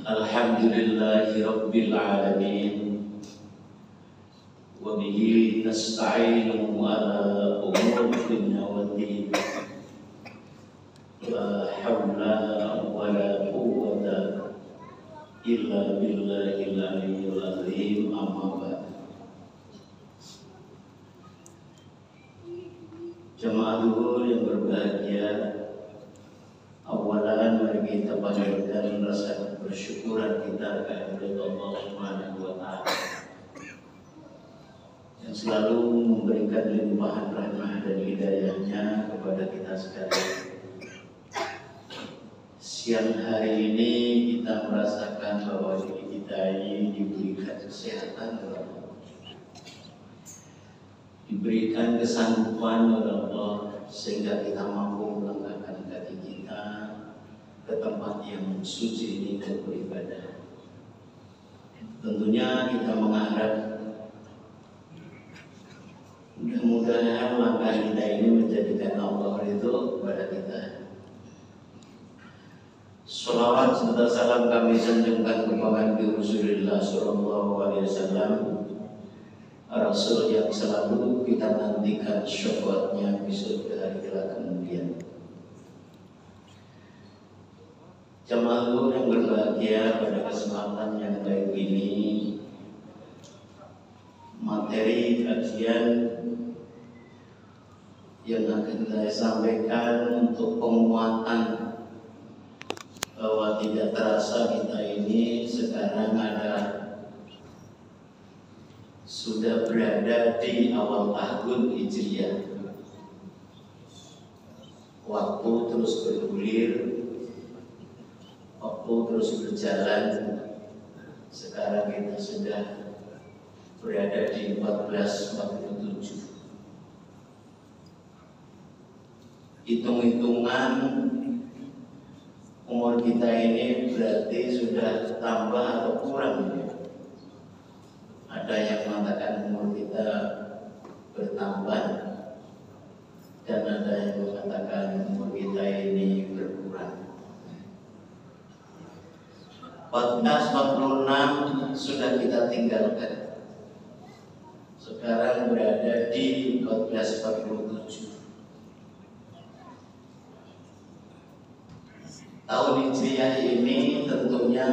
Alhamdulillahi Rabbil Alamin. Wa bihi nasta'inu ala umur dunya wa din. La hawla wa la quwwata illa billahil aliyyil azim. Amma ba'd. Jemaah zuhur yang berbahagia, awalan mari kita panjatkan rasa bersyukuran kita kepada Allah Subhanahu wa taala yang selalu memberikan limpahan rahmat dan hidayahnya kepada kita sekalian. Siang hari ini kita merasakan bahwa diri kita ini diberikan kesehatan oleh Allah, diberikan kesanggupan oleh Allah sehingga kita mampu melangkahkan kaki kita ke tempat yang suci ini untuk beribadah. Tentunya kita mengharap mudah-mudahan langkah kita ini menjadikan Allah ridho kepada kita. Salawat serta salam kami sanjungkan kepada Rasulullah Sallallahu Alaihi Wasallam, Rasul yang selalu kita nantikan syafaatnya besok di hari kelak kemudian. Jemaah yang berbahagia, pada kesempatan yang baik ini materi kajian yang akan saya sampaikan untuk penguatan bahwa tidak terasa kita ini sekarang sudah berada di awal tahun Hijriah. Waktu terus bergulir, waktu terus berjalan. Sekarang kita sudah berada di 1447. Hitung-hitungan umur kita ini berarti sudah tambah atau kurang. Ada yang mengatakan umur kita bertambah dan ada yang mengatakan umur kita ini berkurang. 1446 sudah kita tinggalkan. Sekarang berada di 1447. Tahun Hijriah ini tentunya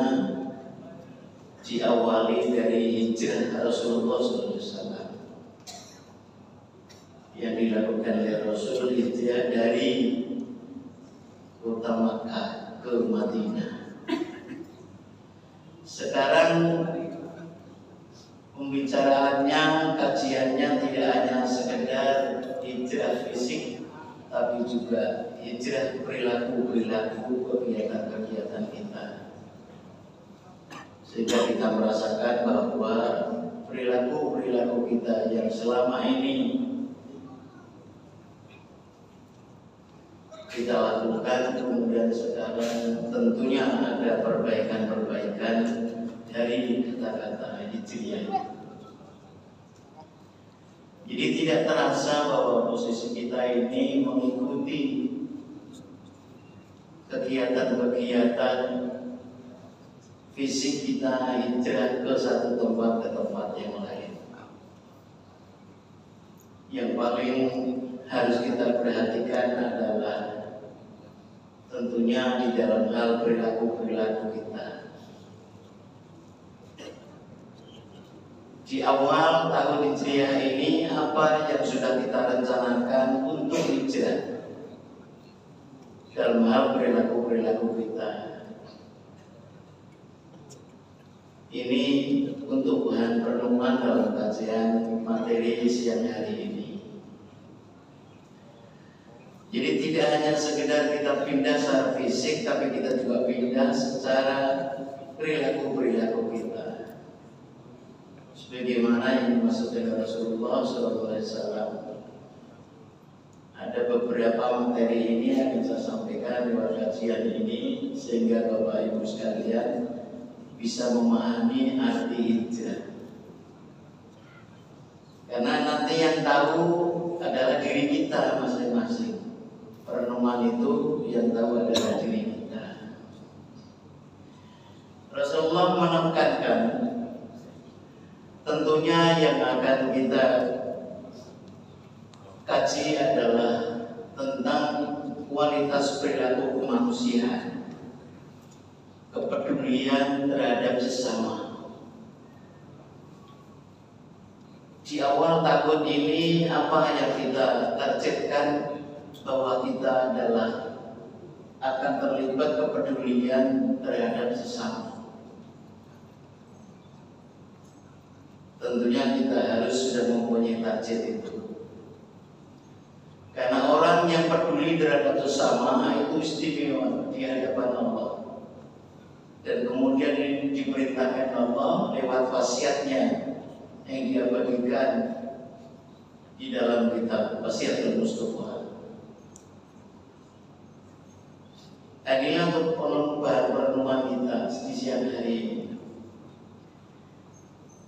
diawali dari hijrah Rasulullah SAW yang dilakukan oleh Rasul, hijrah dari kota Makkah ke Madinah. Sekarang pembicaraannya, kajiannya tidak hanya sekedar hijrah fisik, tapi juga hijrah perilaku-perilaku, kegiatan-kegiatan kita, sehingga kita merasakan bahwa perilaku-perilaku kita yang selama ini kita lakukan, kemudian sekarang tentunya ada perbaikan-perbaikan dari kata-kata hijriah. Jadi tidak terasa bahwa posisi kita ini mengikuti kegiatan-kegiatan fisik kita hijrah ke satu tempat ke tempat yang lain. Yang paling harus kita perhatikan adalah tentunya di dalam hal perilaku-perilaku kita. Di awal tahun Hijriah ini, apa yang sudah kita rencanakan untuk hijrah dalam hal perilaku-perilaku kita? Ini untuk bahan renungan dalam kajian materi siang hari ini. Jadi tidak hanya sekedar kita pindah secara fisik, tapi kita juga pindah secara perilaku-perilaku kita. Sebagaimana yang dimaksud dengan Rasulullah SAW. Ada beberapa materi ini yang akan saya sampaikan lewat kajian ini, sehingga Bapak Ibu sekalian bisa memahami arti hijrah. Karena nanti yang tahu adalah diri kita masing-masing. Renungan itu yang tahu adalah diri kita. yang akan kita kaji adalah tentang kualitas perilaku kemanusiaan, kepedulian terhadap sesama. Di awal tahun ini apa yang kita targetkan bahwa kita adalah akan terlibat kepedulian terhadap sesama. Tentunya kita harus sudah mempunyai target itu. Karena orang yang peduli terhadap sesama itu istimewa di hadapan Allah. Dan kemudian diperintahkan Allah lewat wasiatnya yang dia bagikan di dalam kitab Wasiatul Mustafa. Inilah untuk bahan perenungan kita di siang hari ini.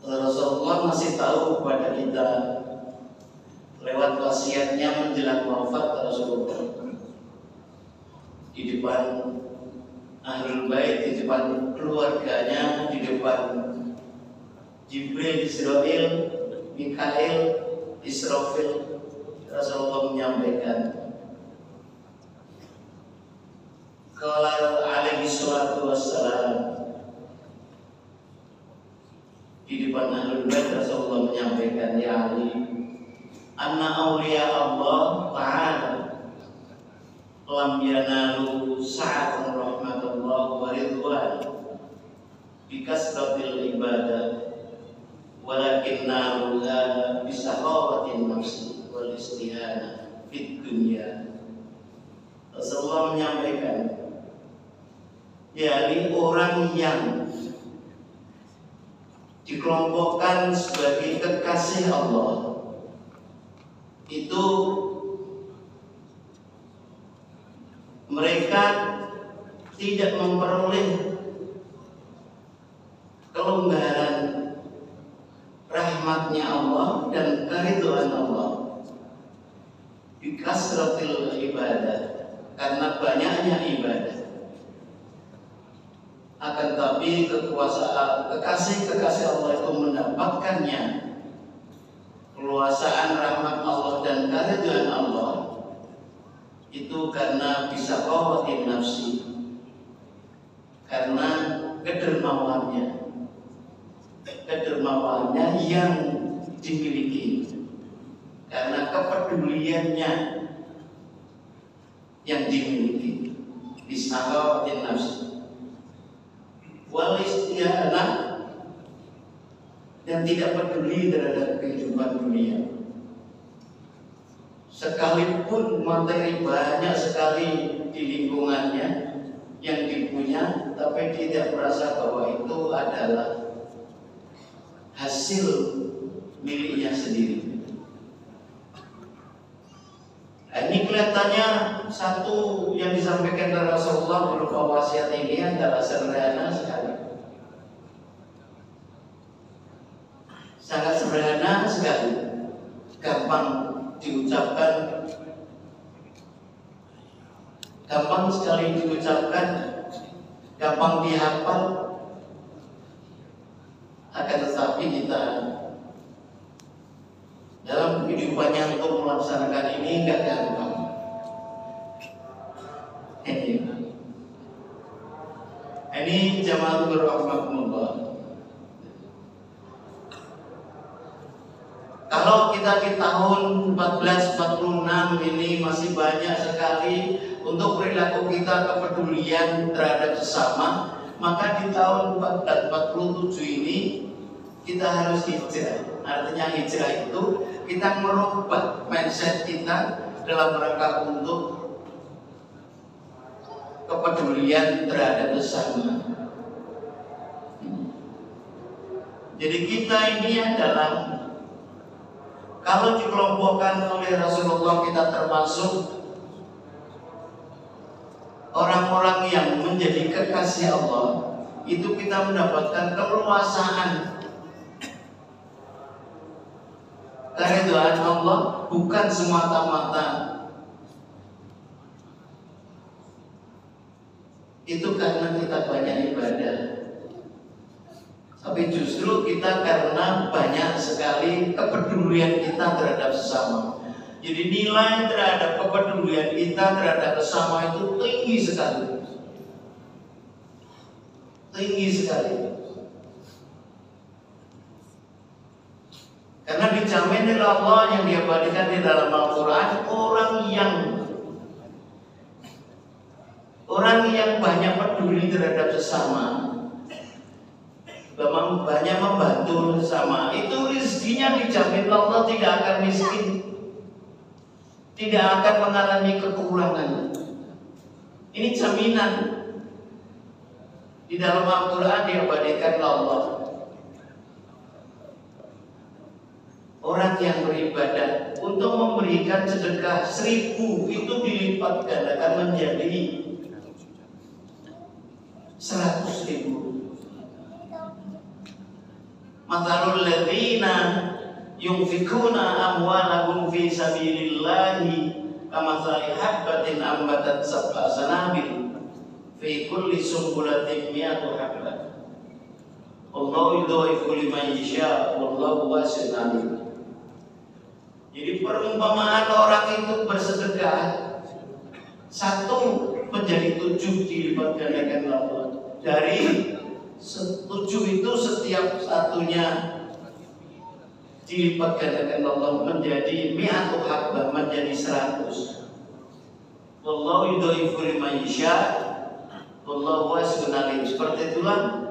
Rasulullah masih tahu kepada kita lewat wasiatnya menjelang wafat Rasulullah di depan Ahlul Bait, di depan keluarganya, di depan Jibril, Israel, Mikail, Israfil. Rasulullah menyampaikan qala alaihi salatu wassalam, di depan Ahlul Bait Rasulullah menyampaikan, ya Ali, anna awliya Allah ta'ala lam yanalu sa'atan rahmatullah wa ridwan bikasratil ibadah walakin naluha bisakhawatin nafsi wal istihana fid dunya. Rasulullah menyampaikan, yakni orang yang dikelompokkan sebagai kekasih Allah itu mereka tidak memperoleh kelonggaran rahmatnya Allah dan keridhaan Allah bikasratil ibadah, karena banyaknya ibadah. Akan tapi kekuasaan kekasih Allah itu mendapatkannya keluasaan rahmat Allah dan keridhaan Allah itu karena bisa qawatin nafsi, karena kedermawannya yang dimiliki, karena kepeduliannya yang dimiliki, bisa qawatin nafsi wal istihana, dan tidak peduli terhadap kehidupan dunia. Sekalipun materi banyak sekali di lingkungannya yang dipunya, tapi tidak merasa bahwa itu adalah hasil miliknya sendiri. Ini kelihatannya satu yang disampaikan oleh Rasulullah berupa wasiat ini adalah sederhana sekali, sangat sederhana sekali, gampang diucapkan, gampang sekali diucapkan, gampang dihafal. Akan tetapi kita dalam kehidupannya untuk melaksanakan ini enggak gampang. Ini jamaah rahmatullah. Kalau kita di tahun 1446 ini masih banyak sekali untuk perilaku kita kepedulian terhadap sesama, maka di tahun 1447 ini kita harus hijrah. Artinya hijrah itu kita merubah mindset kita dalam rangka untuk kepedulian terhadap sesama. Jadi kita ini adalah, kalau dikelompokkan oleh Rasulullah, kita termasuk orang-orang yang menjadi kekasih Allah. Itu kita mendapatkan keluasaan keridhaan Allah, bukan semata-mata itu karena kita banyak ibadah. Tapi justru kita karena banyak sekali kepedulian kita terhadap sesama. Jadi nilai terhadap kepedulian kita terhadap sesama itu tinggi sekali. Tinggi sekali. Karena dijamin oleh Allah yang diabadikan di dalam Al-Quran, orang yang banyak peduli terhadap sesama, banyak membantu sesama, itu rezekinya dijamin Allah tidak akan miskin, tidak akan mengalami kekurangan. Ini jaminan di dalam Al-Quran diabadikan oleh Allah. Orang yang beribadah untuk memberikan sedekah 1000 itu dilipat gandakan menjadi 100.000. Mathalul ladzina yunfikuna amwalahum fi sabilillahi kamathali habbatin ambatat sab'a sanabil fi kulli sumbulatin mi'atu habbah. Allahu yudha'ifu liman yasha' wallahu wasi'un 'alim. Jadi perumpamaan orang itu bersedekah 1 menjadi 7 dilipat gandakan Allah. Dari 7 itu setiap satunya dilipat gandakan Allah menjadi mi'atu habbah, menjadi 100. Wallahu yudha'ifu liman yasha' wallahu wasi'un 'alim. Seperti itulah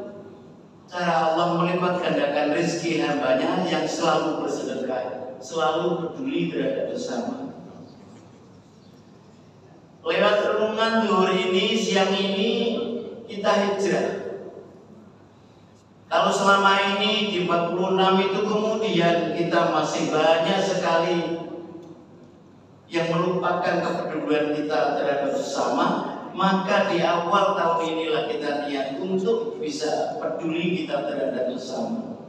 cara Allah melipat gandakan rezeki hambanya yang selalu bersedekah, selalu peduli terhadap sesama. Lewat renungan zuhur ini, siang ini kita hijrah. Kalau selama ini di 46 itu kemudian kita masih banyak sekali yang melupakan kepedulian kita terhadap sesama, maka di awal tahun inilah kita niat untuk bisa peduli kita terhadap sesama.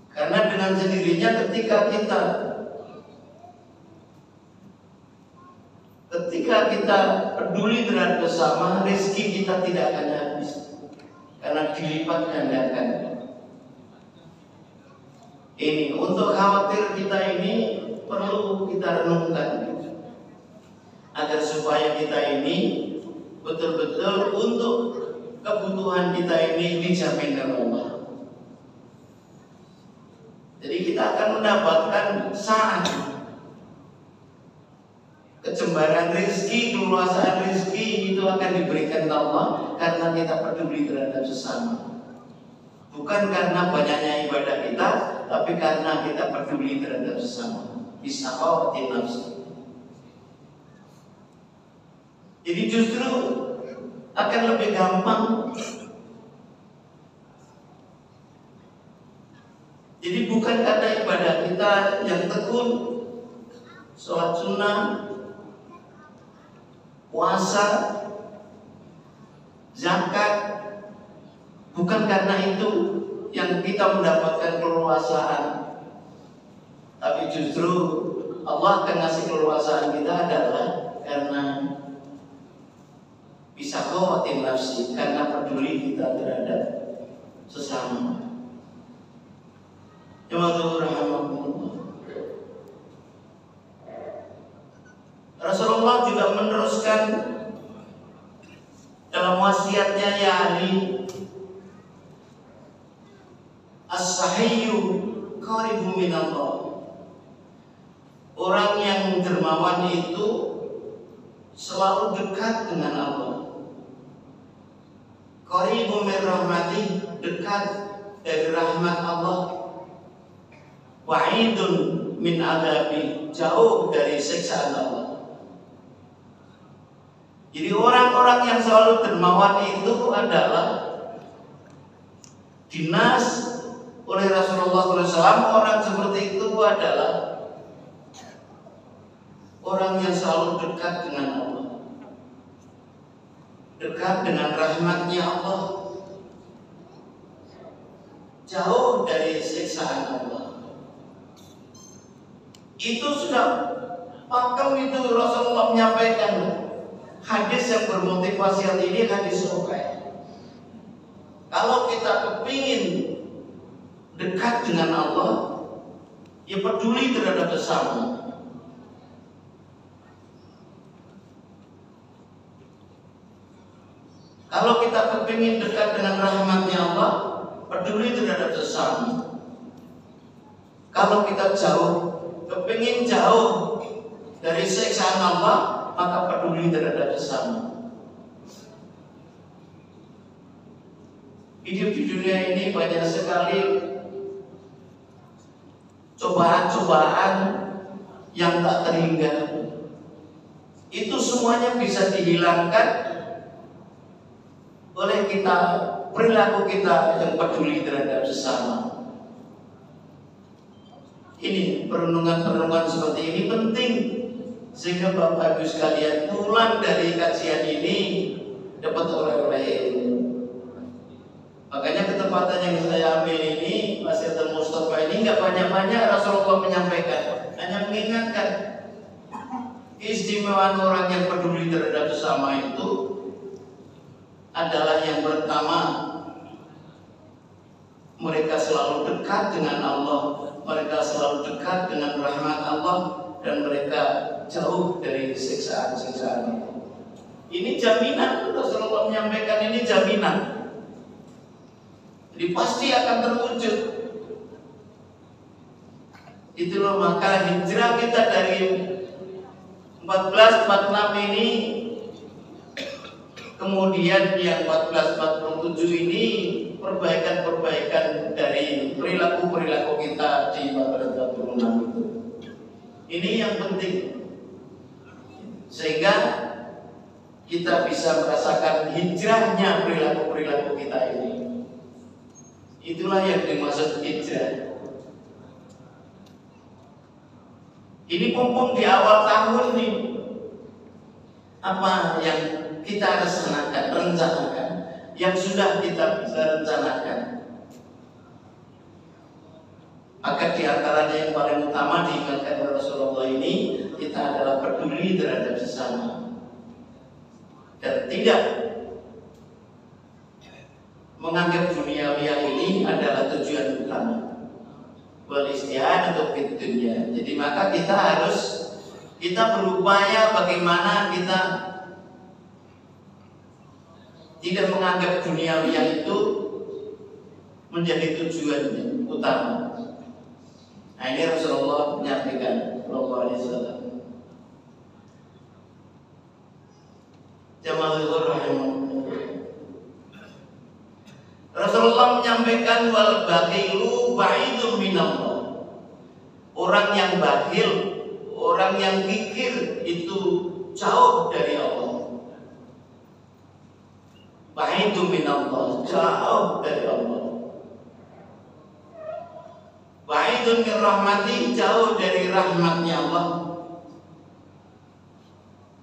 Karena dengan sendirinya ketika kita peduli terhadap sesama, rezeki kita tidak akan habis karena dilipat gandakan. Ini untuk khawatir kita ini perlu kita renungkan agar supaya kita ini betul-betul untuk kebutuhan kita ini dijamin oleh Allah. Jadi kita akan mendapatkan saat kecembaran rezeki, keluasan rezeki itu akan diberikan Allah karena kita peduli terhadap sesama. Bukan karena banyaknya ibadah kita, tapi karena kita peduli terhadap sesama. Bisaqawatin nafsi. Jadi justru akan lebih gampang. Jadi bukan karena ibadah kita yang tekun, sholat sunnah, puasa, zakat, bukan karena itu yang kita mendapatkan keleluasaan, tapi justru Allah akan ngasih keleluasaan kita adalah karena bisa khawatir nafsi, karena peduli kita terhadap sesama. Rasulullah juga meneruskan dalam wasiatnya, ya Ali, as-sahiyyu qaribun minallah. Orang yang dermawan itu selalu dekat dengan Allah. Qaribun min rahmatih, dekat dari rahmat Allah. Wa'idun min adabi, jauh dari siksaan Allah. Jadi orang-orang yang selalu dermawan itu adalah dinas oleh Rasulullah SAW. Orang seperti itu adalah orang yang selalu dekat dengan Allah, dekat dengan rahmatnya Allah, jauh dari siksaan Allah. Itu sudah pakem itu Rasulullah menyampaikan. Hadis yang bermotivasi hal ini hadis sahih. Kalau kita kepingin dekat dengan Allah, ya peduli terhadap sesama. Kalau kita kepingin dekat dengan rahmatnya Allah, peduli terhadap sesama. Kalau kita kepingin jauh dari siksaan Allah, maka peduli terhadap sesama. Hidup di dunia ini banyak sekali cobaan-cobaan yang tak terhingga. Itu semuanya bisa dihilangkan oleh perilaku kita yang peduli terhadap sesama. Ini perenungan-perenungan seperti ini penting, sehingga Bapak Ibu sekalian pulang dari kajian ini dapat oleh-oleh ilmu. Makanya ketepatan yang saya ambil ini, Wasiatul Mustafa ini nggak banyak-banyak Rasulullah menyampaikan, hanya mengingatkan keistimewaan orang yang peduli terhadap sesama itu adalah yang pertama, mereka selalu dekat dengan Allah, mereka selalu dekat dengan rahmat Allah, dan mereka jauh dari siksaan-siksaan. Ini jaminan, Rasulullah menyampaikan ini jaminan. Jadi pasti akan terwujud. Itulah maka hijrah kita dari 1446 ini, kemudian yang 1447 ini perbaikan-perbaikan dari perilaku-perilaku kita di 1446 itu. Ini yang penting, sehingga kita bisa merasakan hijrahnya perilaku-perilaku kita ini. Itulah yang dimaksud hijrah. Ini mumpung di awal tahun nih, apa yang kita rencanakan, yang sudah kita bisa rencanakan. Maka di antaranya yang paling utama diingatkan oleh Rasulullah ini, kita adalah peduli terhadap sesama dan tidak menganggap duniawiya ini adalah tujuan utama. Wal istihad untuk dunia. Jadi maka kita berupaya bagaimana kita tidak menganggap duniawiya itu menjadi tujuan utama. Nah, ini Rasulullah menyampaikan sallallahu alaihi wasallam. Jamaahul rahimahullah. Rasulullah menyampaikan wal bakhilu ba'idun minallah. Orang yang bakhil, orang yang kikir itu jauh dari Allah. Ba'idun minallah, jauh dari Allah. Ba'idun min rahmati, jauh dari rahmatnya Allah.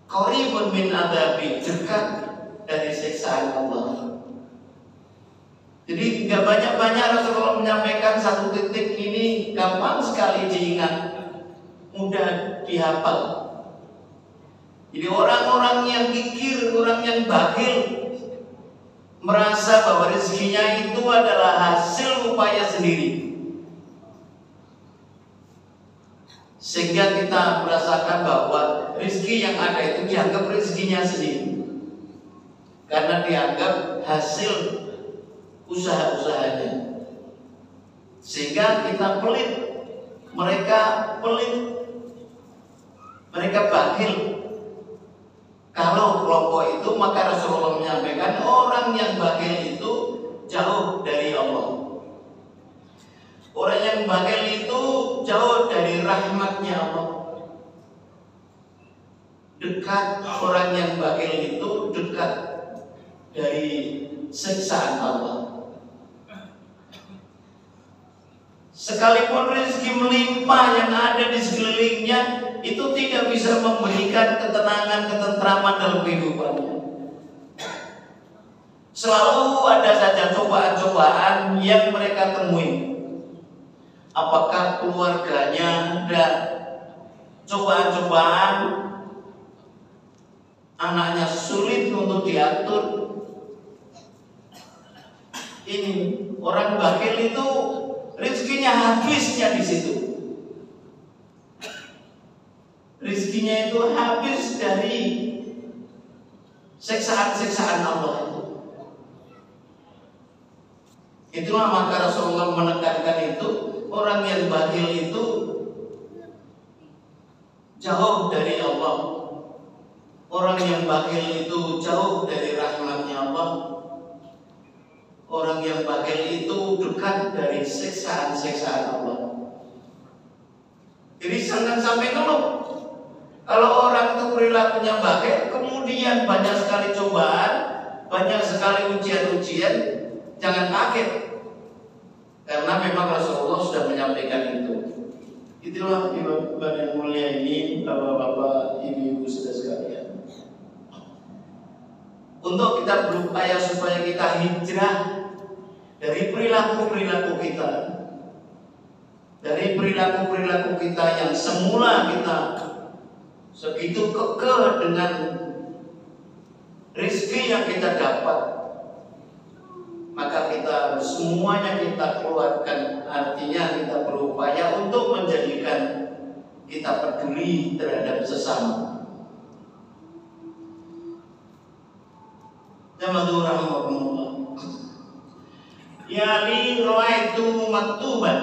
Qaribun min adabi, dekat dari siksaan Allah. Jadi nggak banyak-banyak Rasulullah menyampaikan satu titik ini gampang sekali diingat, mudah dihafal. Jadi orang-orang yang kikir, orang yang bakhil, merasa bahwa rezekinya itu adalah hasil upaya sendiri, sehingga kita merasakan bahwa rezeki yang ada itu dianggap rezekinya sendiri, karena dianggap hasil usaha-usahanya, sehingga kita pelit, mereka bakhil. Kalau kelompok itu, maka Rasulullah menyampaikan orang yang bakhil itu jauh dari Allah. Orang yang bakhil itu jauh dari rahmatnya Allah. Dekat, orang yang bakhil itu dekat dari siksaan Allah. Sekalipun rezeki melimpah yang ada di sekelilingnya, itu tidak bisa memberikan ketenangan, ketentraman dalam kehidupannya. Selalu ada saja cobaan-cobaan yang mereka temui. Apakah keluarganya ada cobaan-cobaan, anaknya sulit untuk diatur, ini orang bakhil itu rezekinya habisnya di situ. Rezekinya itu habis dari seksaan-seksaan Allah itu. Itulah maka Rasulullah menekankan itu, orang yang bakhil itu jauh dari Allah. Orang yang bakhil itu jauh dari rahmatnya Allah. Orang yang bakhil itu dekat dari seksaan-seksaan Allah. Jadi jangan sampai ngeluh. Kalau orang itu perilakunya bakhil, kemudian banyak sekali cobaan, banyak sekali ujian-ujian, jangan kaget. Karena memang Rasulullah sudah menyampaikan itu. Itulah ibadah yang mulia ini, bapak-bapak, ibu-ibu saudara sekalian. Untuk kita berupaya supaya kita hijrah dari perilaku-perilaku kita, dari perilaku-perilaku kita yang semula kita segitu kekeh dengan rezeki yang kita dapat, maka kita semuanya kita keluarkan. Artinya kita berupaya untuk menjadikan kita peduli terhadap sesama. Jamaah rahimahumullah. Ya li ra'aitu maktuban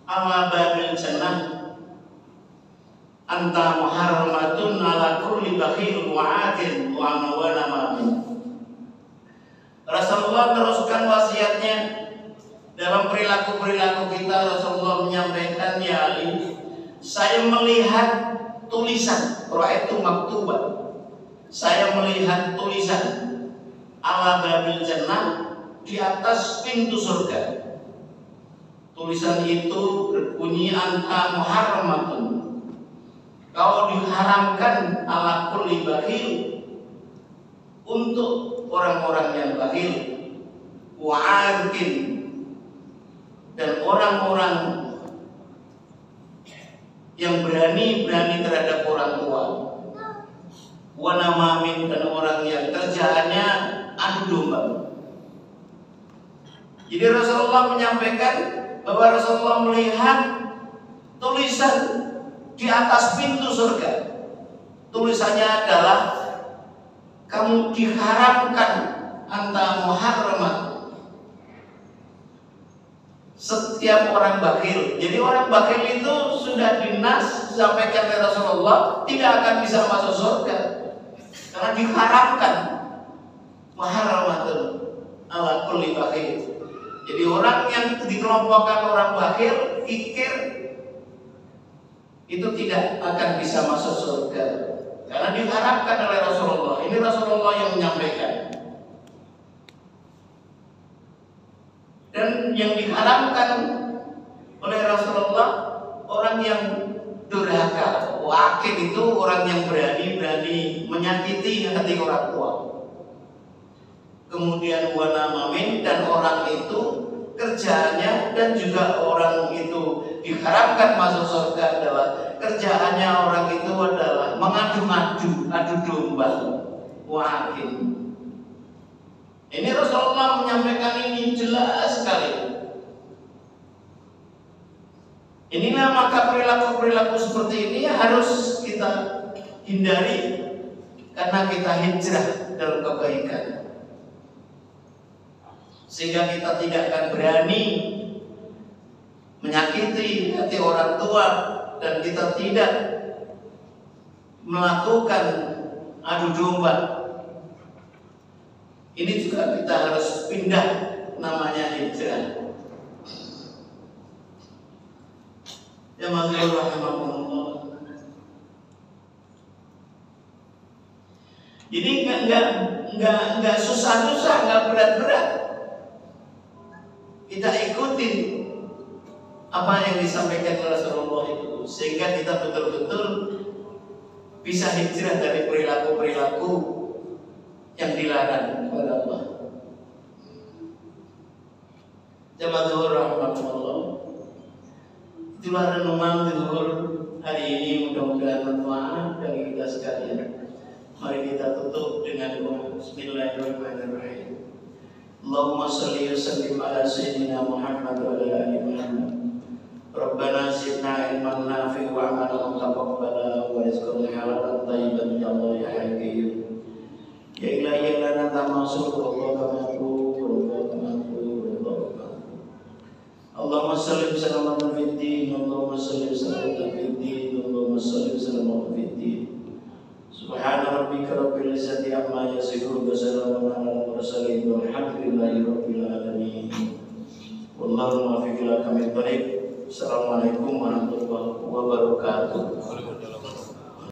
ala babil jannah anta muharramatun ala kulli bakhil wa'atin wa namamin. Rasulullah teruskan wasiatnya dalam perilaku-perilaku kita. Rasulullah menyampaikan, ya Ali, saya melihat tulisan, ra'aitu maktuban, saya melihat tulisan ala babil jannah, di atas pintu surga. Tulisan itu berbunyi anta muharramatun, kau diharamkan ala kulli bakhil, untuk orang-orang yang bakhil, wa'adin, dan orang-orang yang berani terhadap orang tua, wanamamin, dan orang yang kerjaannya adu domba. Jadi Rasulullah menyampaikan bahwa Rasulullah melihat tulisan di atas pintu surga. Tulisannya adalah, kamu diharamkan anta muharramat, setiap orang bakhil. Jadi orang bakhil itu sudah dinas disampaikan oleh Rasulullah tidak akan bisa masuk surga karena diharamkan muharramatun ala kulli bakhil. Jadi orang yang dikelompokkan orang bakhil, kikir, itu tidak akan bisa masuk surga karena diharapkan oleh Rasulullah. Ini Rasulullah yang menyampaikan. Dan yang diharamkan oleh Rasulullah orang yang durhaka. Wakil itu orang yang berani menyakiti hati orang tua. Kemudian wanamamin, dan orang itu kerjaannya, dan juga orang itu diharapkan masuk surga adalah kerjaannya orang itu adalah mengadu-ngadu, adu domba, wakil. Ini Rasulullah menyampaikan ini jelas sekali. Inilah maka perilaku-perilaku seperti ini harus kita hindari karena kita hijrah dalam kebaikan. Sehingga kita tidak akan berani menyakiti hati orang tua, dan kita tidak melakukan adu domba. Ini juga kita harus pindah, namanya hijrah. Ya rahimahullah. Jadi enggak susah-susah, enggak berat-berat. Kita ikutin apa yang disampaikan oleh Rasulullah itu, sehingga kita betul-betul bisa hijrah dari perilaku-perilaku yang dilarang kepada Allah. Jamaah rahmatullah. Itulah renungan zuhur hari ini, mudah-mudahan bermanfaat bagi kita sekalian. Mari kita tutup dengan doa. Bismillahirrahmanirrahim. Allahumma salli wa sallim ala sayyidina Muhammad wa ala ali Muhammad. Rabbana zidna ilman nafi'an wa amalan mutaqabbala wa rizqan halalan thayyiban ya Allah ya Hayy. Ya ilahi lana tamassul wa qamaku Allahumma sallim salamatan fid din Allahumma sallim salamatan fid din Allahumma sallim salamatan fid din. Subhana rabbika rabbil izzati amma yasifun wa salamun alal mursalin walhamdulillahi rabbil alamin. Wallahu muwaffiq ila aqwamit thoriq. Assalamualaikum warahmatullahi wabarakatuh.